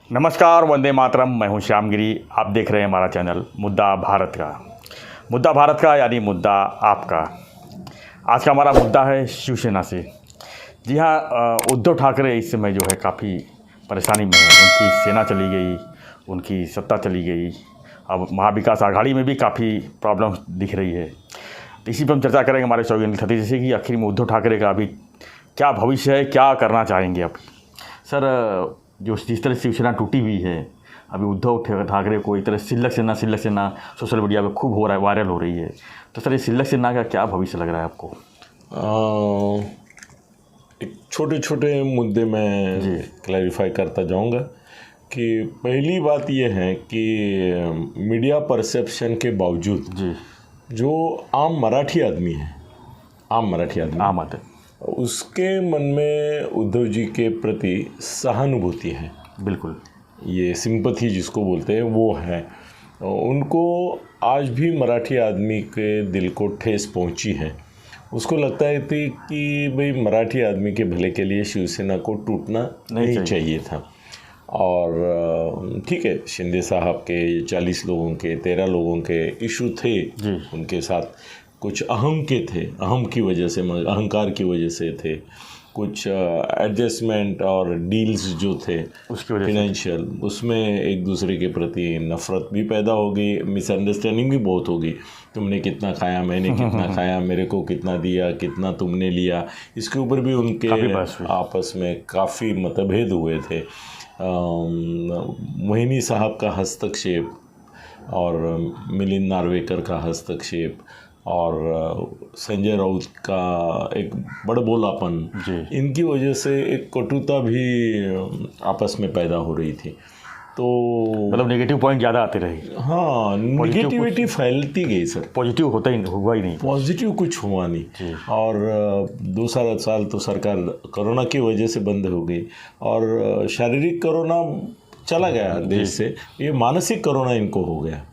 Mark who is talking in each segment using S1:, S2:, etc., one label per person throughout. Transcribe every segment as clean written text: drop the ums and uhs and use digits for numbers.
S1: नमस्कार, वंदे मातरम। मैं हूं श्यामगिरी। आप देख रहे हैं हमारा चैनल मुद्दा भारत का। मुद्दा भारत का यानी मुद्दा आपका। आज का हमारा मुद्दा है शिवसेना से। जी हाँ, उद्धव ठाकरे इस समय जो है काफ़ी परेशानी में है। उनकी सेना चली गई, उनकी सत्ता चली गई। अब महाविकास आघाड़ी में भी काफ़ी प्रॉब्लम दिख रही है। तो इसी पर हम चर्चा करेंगे हमारे सहयोगी साथी जैसे कि आखिर में उद्धव ठाकरे का अभी क्या भविष्य है, क्या करना चाहेंगे अब। सर, जो जिस तरह शिवसेना टूटी हुई है, अभी उद्धव ठाकरे को एक तरह सिल्लक सेना सोशल मीडिया पे खूब हो रहा है, वायरल हो रही है। तो सर, ये सिल्लक सेना का क्या भविष्य लग रहा है आपको?
S2: एक छोटे छोटे मुद्दे मैं क्लैरिफाई करता जाऊंगा कि पहली बात यह है कि मीडिया परसेप्शन के बावजूद जो आम मराठी आदमी है, आम आदमी उसके मन में उद्धव जी के प्रति सहानुभूति है।
S1: बिल्कुल, ये
S2: सिंपैथी जिसको बोलते हैं वो है। उनको आज भी मराठी आदमी के दिल को ठेस पहुंची है। उसको लगता है कि भाई मराठी आदमी के भले के लिए शिवसेना को टूटना नहीं चाहिए था। और ठीक है, शिंदे साहब के 40 लोगों के 13 लोगों के इशू थे, उनके साथ कुछ अहम के थे, अहम की वजह से, अहंकार की वजह से थे, कुछ एडजस्टमेंट और डील्स जो थे फिनेंशियल, उसमें एक दूसरे के प्रति नफ़रत भी पैदा हो गई, मिसअंडरस्टैंडिंग भी बहुत हो गई। तुमने कितना खाया, मैंने कितना खाया, मेरे को कितना दिया, कितना तुमने लिया, इसके ऊपर भी उनके आपस में काफ़ी मतभेद हुए थे। मोहिनी साहब का हस्तक्षेप और मिलिंद नार्वेकर का हस्तक्षेप और संजय राउत का एक बड़बोलापन, इनकी वजह से एक कटुता भी आपस में पैदा हो रही थी। तो
S1: मतलब नेगेटिव पॉइंट ज़्यादा आते रहे।
S2: हाँ, नेगेटिविटी फैलती गई सर,
S1: पॉजिटिव हुआ ही नहीं,
S2: पॉजिटिव कुछ हुआ नहीं। और 2 साल तो सरकार कोरोना की वजह से बंद हो गई और शारीरिक कोरोना चला गया देश से, ये मानसिक कोरोना इनको हो गया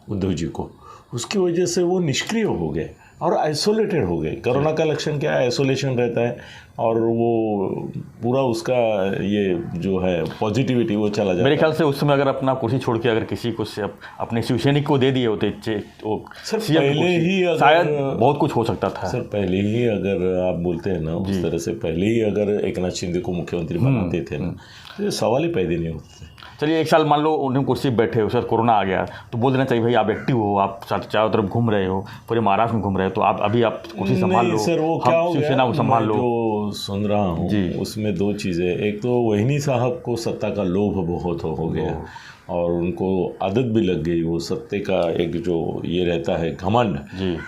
S2: उद्धव जी को। उसकी वजह से वो निष्क्रिय हो गए और आइसोलेटेड हो गए। कोरोना का लक्षण क्या है? आइसोलेशन रहता है और वो पूरा उसका ये जो है पॉजिटिविटी वो चला जाता है।
S1: मेरे ख्याल से उस समय अगर अपना कुर्सी छोड़ के अगर किसी को से अपने शिवसैनिक को दे दिए होते तो
S2: सर पहले ही
S1: शायद बहुत कुछ हो सकता था।
S2: सर पहले ही अगर आप बोलते हैं ना उस तरह से, पहले ही अगर एकनाथ शिंदे को मुख्यमंत्री बनाते थे ना, तो ये सवाल ही पैदा नहीं होते।
S1: चलिए, 1 साल मान लो उन्हें कुर्सी बैठे हो, सर कोरोना आ गया, तो बोल देना चाहिए भाई आप एक्टिव हो, आप चारों तरफ घूम रहे हो, पूरे महाराष्ट्र में घूम रहे हो, तो आप अभी आप कुर्सी संभाल लो,
S2: सर वो क्या हो
S1: शिवसेना को संभाल लो।
S2: जो सुन रहा हूँ उसमें 2 चीज़ें। एक तो वहीनी साहब को सत्ता का लोभ बहुत हो गया और उनको आदत भी लग गई, वो सत्ते का एक जो ये रहता है घमंड,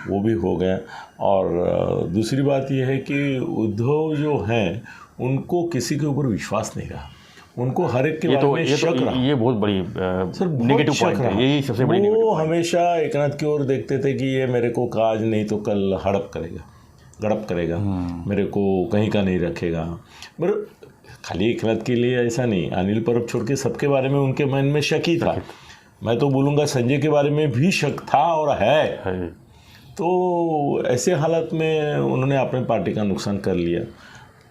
S2: वो भी हो गया। और दूसरी बात यह है कि उद्धव जो हैं उनको किसी के ऊपर विश्वास नहीं रहा, उनको हर एक के बारे में शक रहा।
S1: ये बहुत बड़ी नेगेटिव पॉइंट है, यही सबसे बड़ी नेगेटिव।
S2: वो हमेशा एकनाथ की ओर देखते थे कि ये मेरे को आज नहीं तो कल हड़प करेगा, गड़प करेगा, मेरे को कहीं का नहीं रखेगा। पर खाली एकनाथ के लिए ऐसा नहीं, अनिल परब छोड़ के सबके बारे में उनके मन में शक ही था। मैं तो बोलूँगा संजय के बारे में भी शक था और है। तो ऐसे हालात में उन्होंने अपने पार्टी का नुकसान कर लिया।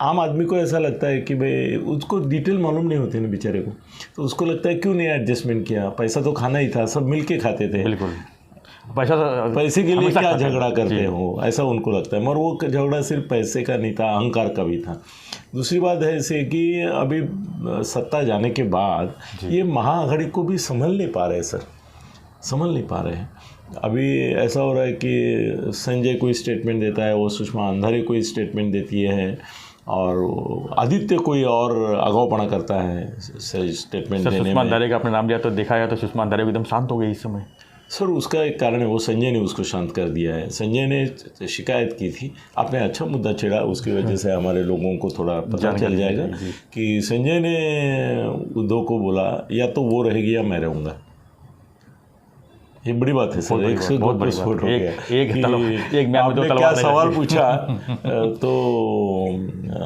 S2: आम आदमी को ऐसा लगता है कि भाई उसको डिटेल मालूम नहीं होती ना बेचारे को, तो उसको लगता है क्यों नहीं एडजस्टमेंट किया, पैसा तो खाना ही था, सब मिल के खाते थे।
S1: बिल्कुल,
S2: पैसे के लिए क्या झगड़ा करते हो, ऐसा उनको लगता है। मगर वो झगड़ा सिर्फ पैसे का नहीं था, अहंकार का भी था। दूसरी बात है ऐसे कि अभी सत्ता जाने के बाद ये महाआघाड़ी को भी संभल नहीं पा रहे सर, संभल नहीं पा रहे हैं। अभी ऐसा हो रहा है कि संजय कोई स्टेटमेंट देता है, वो सुषमा अंधारे कोई स्टेटमेंट देती है और आदित्य कोई और अगावपना करता है स्टेटमेंट देने में।
S1: सुषमा अंधारे का आपने नाम लिया तो देखा जाए तो सुषमा अंधारे एकदम शांत हो गई इस समय।
S2: सर उसका एक कारण है, वो संजय ने उसको शांत कर दिया है। संजय ने शिकायत की थी, आपने अच्छा मुद्दा छेड़ा, उसकी वजह से हमारे लोगों को थोड़ा पता चल जाएगा कि संजय ने उद्धव को बोला या तो वो रहेगी या मैं रहूँगा। ये बड़ी बात है सर, 102 वोट हो गया। आपने क्या सवाल पूछा तो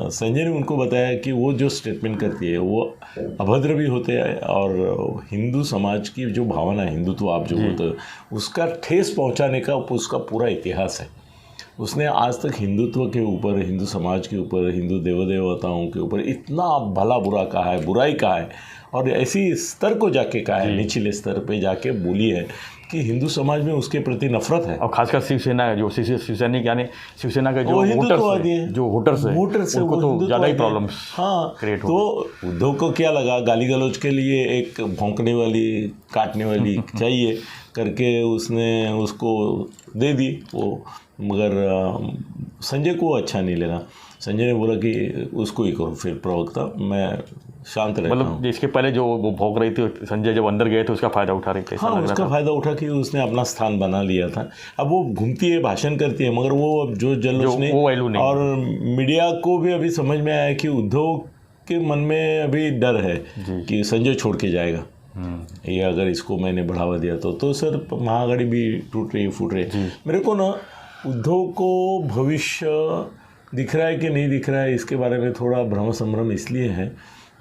S2: संजय ने उनको बताया कि वो जो स्टेटमेंट करती है वो अभद्र भी होते हैं और हिंदू समाज की जो भावना है, हिंदुत्व आप जो बोलते हो, उसका ठेस पहुंचाने का उसका पूरा इतिहास है। उसने आज तक हिंदुत्व के ऊपर, हिंदू समाज के ऊपर, हिंदू देव देवताओं के ऊपर इतना भला बुरा कहा है, बुराई कहा है, और ऐसी स्तर को जाके कहा है, निचले स्तर पे जाके बोली है कि हिंदू समाज में उसके प्रति नफरत है।
S1: और खासकर शिवसेना है, जो शिवसैनिक यानी शिवसेना के जो वोटर्स है उनको तो ज़्यादा ही प्रॉब्लम्स क्रिएट हो।
S2: तो उद्धव को क्या लगा, गाली गलौज के लिए एक भौंकने वाली, काटने वाली चाहिए करके उसने उसको दे दी वो, मगर संजय को अच्छा नहीं लगा। संजय ने बोला कि उसको ही करो फिर प्रवक्ता, मैं शांत रहता हूँ।
S1: मतलब इसके पहले जो वो भौंक रही थी, संजय जब अंदर गए थे उसका फ़ायदा उठा रही थी।
S2: हाँ, उसका फ़ायदा उठा कि उसने अपना स्थान बना लिया था। अब वो घूमती है, भाषण करती है, मगर वो जो जल्लोष नहीं, और मीडिया को भी अभी समझ में आया कि उद्धव के मन में अभी डर है कि संजय छोड़ के जाएगा, ये अगर इसको मैंने बढ़ावा दिया तो सर महाआघाड़ी भी टूट रही है, फूट रही है। मेरे को ना उद्धव को भविष्य दिख रहा है कि नहीं दिख रहा है, इसके बारे में थोड़ा भ्रम संभ्रम इसलिए है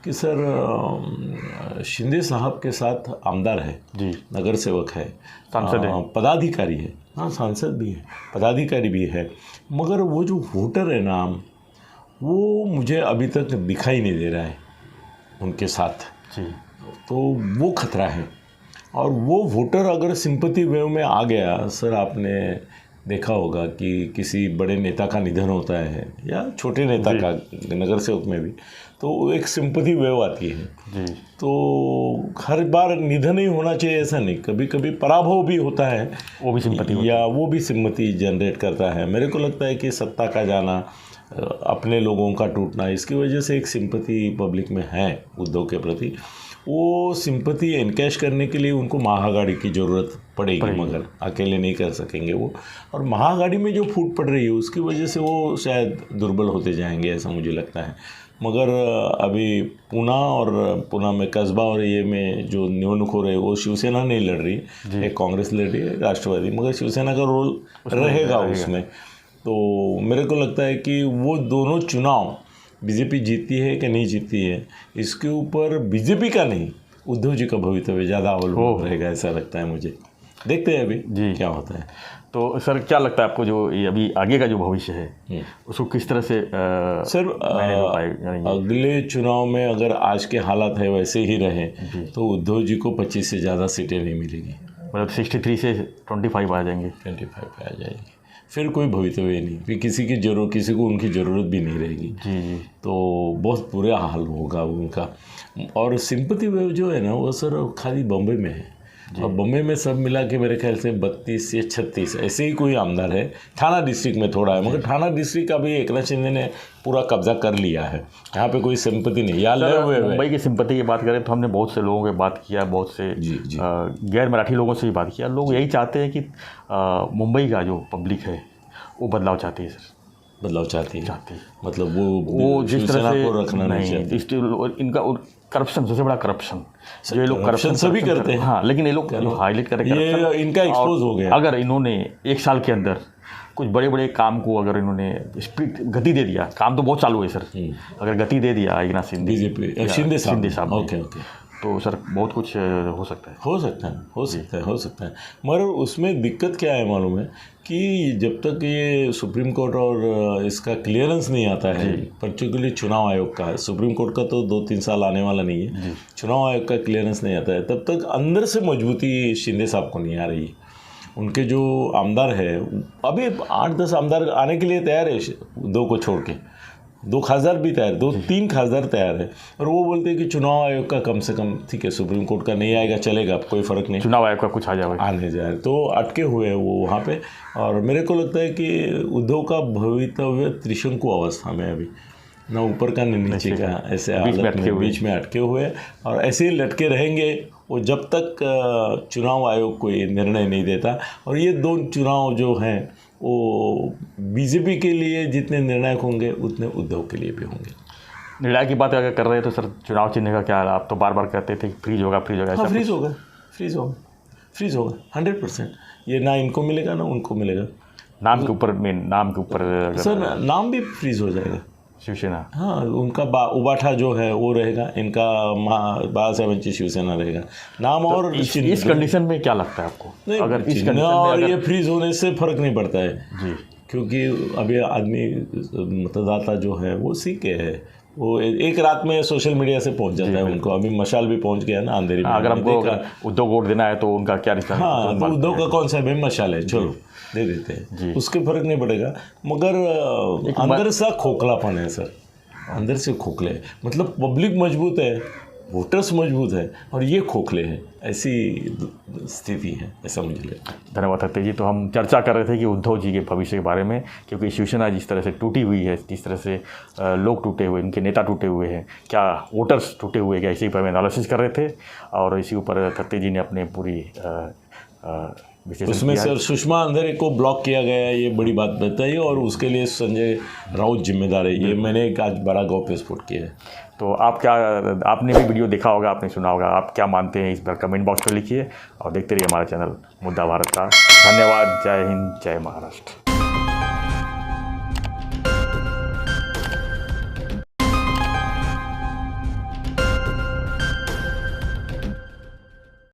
S2: कि सर शिंदे साहब के साथ आमदार है जी, नगर सेवक है, सांसद है, पदाधिकारी है, हाँ सांसद भी है, पदाधिकारी भी है, मगर वो जो वोटर है ना, वो मुझे अभी तक दिखाई नहीं दे रहा है उनके साथ जी। तो वो खतरा है। और वो वोटर अगर सिंपैथी वेव में आ गया, सर आपने देखा होगा कि किसी बड़े नेता का निधन होता है या छोटे नेता का, नगर सेवक में भी, तो एक सिंपैथी वेव आती है जी। तो हर बार निधन ही होना चाहिए ऐसा नहीं, कभी कभी पराभव भी होता है, वो भी सिंपैथी या वो भी सिंपैथी जनरेट करता है। मेरे को लगता है कि सत्ता का जाना, अपने लोगों का टूटना, इसकी वजह से एक सिंपैथी पब्लिक में है उद्धव के प्रति। वो सिंपैथी एनकैश करने के लिए उनको महाआघाड़ी की ज़रूरत पड़ेगी, मगर अकेले नहीं कर सकेंगे वो। और महाआघाड़ी में जो फूट पड़ रही है उसकी वजह से वो शायद दुर्बल होते जाएंगे, ऐसा मुझे लगता है। मगर अभी पूना में कस्बा और ये में जो निवडणूक हो रही है वो शिवसेना नहीं लड़ रही है, एक कांग्रेस लड़ रही है, राष्ट्रवादी, मगर शिवसेना का रोल रहेगा उसमें। तो मेरे को लगता है कि वो दोनों चुनाव बीजेपी जीतती है कि नहीं जीतती है, इसके ऊपर बीजेपी का नहीं, उद्धव जी का भविष्य ज़्यादा अवलंबन रहेगा, ऐसा लगता है मुझे। देखते हैं अभी जी क्या होता है।
S1: तो सर क्या लगता है आपको, जो ये अभी आगे का जो भविष्य है उसको किस तरह से
S2: सर अगले चुनाव में अगर आज के हालात है वैसे ही रहे तो उद्धव जी को 25 से ज़्यादा सीटें नहीं मिलेगी,
S1: मतलब 63 से 25 आ जाएंगे,
S2: 25 पे आ जाएगी, फिर कोई भविष्य नहीं, फिर किसी को उनकी ज़रूरत भी नहीं रहेगी जी। तो बहुत बुरा हाल होगा उनका। और सिंपैथी वेव जो है ना वो सर खाली बम्बई में है, और बम्बई में सब मिला के मेरे ख्याल से 32 या 36 ऐसे ही कोई आमदार है। थाना डिस्ट्रिक्ट में थोड़ा है, मगर थाना डिस्ट्रिक्ट का भी एकनाथ शिंदे ने पूरा कब्जा कर लिया है, यहाँ पे कोई सिंपैथी नहीं। या
S1: मुंबई की सिंपैथी की बात करें तो हमने बहुत से लोगों से बात किया, बहुत से गैर मराठी लोगों से भी बात किया। लोग यही चाहते हैं कि मुंबई का जो पब्लिक है वो बदलाव चाहती है सर,
S2: बदलाव चाहती है, मतलब वो
S1: जिस तरह से
S2: को रखना नहीं चाहती।
S1: इनका करप्शन, सबसे बड़ा करप्शन, जो ये लोग
S2: करप्शन सभी करते हैं,
S1: हाँ, लेकिन ये लोग जो हाईलाइट कर रहे हैं
S2: ये इनका एक्सपोज हो गया।
S1: अगर इन्होंने 1 साल के अंदर कुछ बड़े बड़े काम को अगर इन्होंने गति दे दिया, काम तो बहुत चालू है सर, अगर गति दे दिया एकनाथ शिंदे साहब,
S2: ओके
S1: तो सर बहुत कुछ हो सकता है। मगर उसमें दिक्कत क्या है मालूम है कि जब तक ये सुप्रीम कोर्ट और इसका क्लियरेंस नहीं आता है, पर्टिकुलरली चुनाव आयोग का, सुप्रीम कोर्ट का तो 2-3 साल आने वाला नहीं है, चुनाव आयोग का क्लियरेंस नहीं आता है, तब तक अंदर से मजबूती शिंदे साहब को नहीं आ रही। उनके जो आमदार है अभी 8-10 आमदार आने के लिए तैयार है, 2 को छोड़ के 2 खासदार भी तैयार, 2-3 खासदार तैयार है, और वो बोलते हैं कि चुनाव आयोग का कम से कम ठीक है, सुप्रीम कोर्ट का नहीं आएगा चलेगा, कोई फ़र्क नहीं, चुनाव आयोग का कुछ आने
S2: जाए, तो अटके हुए हैं वो वहाँ पे। और मेरे को लगता है कि उद्धव का भवितव्य त्रिशंकु अवस्था में अभी, ना ऊपर का न नीचे का, ऐसे हालत में बीच में अटके हुए, और ऐसे ही लटके रहेंगे वो जब तक चुनाव आयोग कोई निर्णय नहीं देता। और ये 2 चुनाव जो हैं वो बीजेपी के लिए जितने निर्णायक होंगे उतने उद्धव के लिए भी होंगे।
S1: निर्णय की बात अगर कर रहे हैं तो सर चुनाव चिन्ह का क्या है? आप तो बार बार कहते थे फ्रीज होगा।
S2: हाँ, फ्रीज होगा 100%। ये ना इनको मिलेगा ना उनको मिलेगा।
S1: नाम के ऊपर
S2: सर नाम भी फ्रीज हो जाएगा,
S1: शिवसेना,
S2: हाँ, उनका उबाठा जो है वो रहेगा, इनका बाळासाहेबांची शिवसेना रहेगा नाम।
S1: तो
S2: और
S1: इस कंडीशन में क्या लगता है आपको?
S2: नहीं, अगर इस कंडीशन में ये फ्रीज होने से फर्क नहीं पड़ता है जी, क्योंकि अभी आदमी मतदाता जो है वो सीखे है, वो एक रात में सोशल मीडिया से पहुंच जाता है उनको। अभी मशाल भी पहुंच गया ना अंधेरी में।
S1: अगर हमको उद्धव को वोट देना है तो उनका क्या रिश्ता?
S2: हाँ, तो उद्धव का कौन सा है भाई, मशाल है, चलो दे देते हैं, उसके फर्क नहीं पड़ेगा। मगर अंदर से खोखलापन है सर, अंदर से खोखले है। मतलब पब्लिक मजबूत है, वोटर्स मजबूत है और ये खोखले हैं, ऐसी स्थिति है, ऐसा मुझे लगता है।
S1: धन्यवाद सत्य जी। तो हम चर्चा कर रहे थे कि उद्धव जी के भविष्य के बारे में, क्योंकि शिवसेना जिस तरह से टूटी हुई है, जिस तरह से लोग टूटे हुए, उनके नेता टूटे हुए हैं, क्या वोटर्स टूटे हुए हैं, क्या इसी पर एनालिसिस कर रहे थे और इसी ऊपर सत्य जी ने अपने पूरी
S2: उसमें सर सुषमा अंधारे को ब्लॉक किया गया है, ये बड़ी बात बताई और उसके लिए संजय राउत जिम्मेदार है, ये मैंने एक आज बड़ा गौप्यस्फोट किया है।
S1: तो आप क्या, आपने भी वीडियो देखा होगा, आपने सुना होगा, आप क्या मानते हैं इस पर कमेंट बॉक्स में लिखिए और देखते रहिए हमारा चैनल मुद्दा भारत का। धन्यवाद। जय हिंद, जय महाराष्ट्र।